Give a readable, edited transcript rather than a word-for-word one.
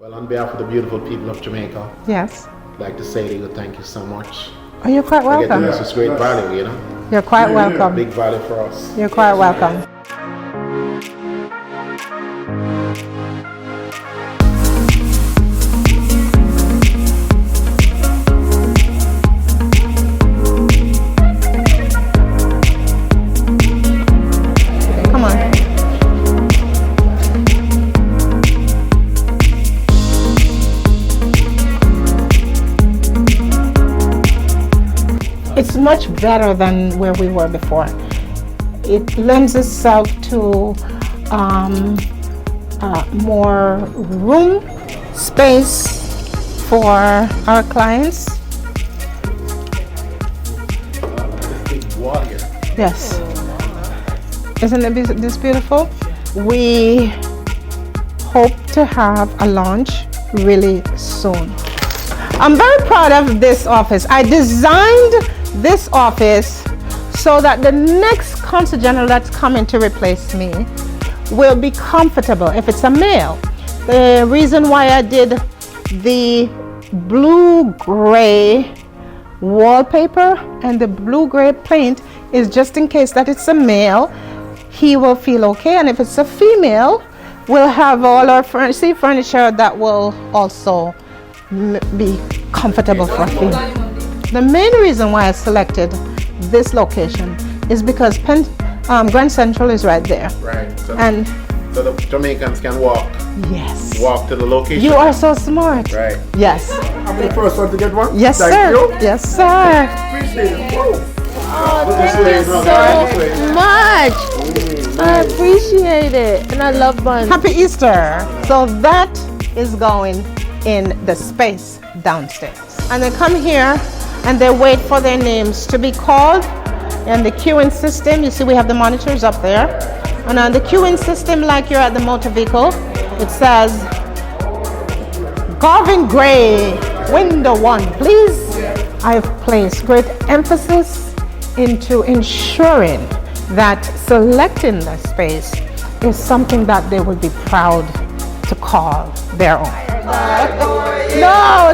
Well, on behalf of the beautiful people of Jamaica, Yes. I'd like to say to you thank you so much. Oh, you're quite I get welcome. this is great value, you know? You're quite welcome. Big value for us. You're quite welcome. Come on. It's much better than where we were before. It lends itself to more room, space for our clients. Big wall here. Yes. Isn't this beautiful? We hope to have a launch really soon. I'm very proud of this office. I designed this office so that the next Consul General that's coming to replace me will be comfortable if it's a male. The reason why I did the blue-gray wallpaper and the blue-gray paint is just in case that it's a male, he will feel okay, and if it's a female, we'll have all our furniture that will also be comfortable for female. The main reason why I selected this location is because Grand Central is right there. Right. So, And so the Jamaicans can walk yes, to the location. you are so smart. Right. Yes. I'm the first one to get one. Yes, Thank sir. you. Yes, sir. Appreciate it. Woo. Oh, thank you so much. I appreciate it, and I love buns. Happy Easter. So that is going in the space downstairs, and they come here and they wait for their names to be called. And the queuing system, you see we have the monitors up there, and on the queuing system, like you're at the motor vehicle, it says Garvin Gray, window 1, please. I've placed great emphasis into ensuring that selecting the space is something that they would be proud to call their own. No.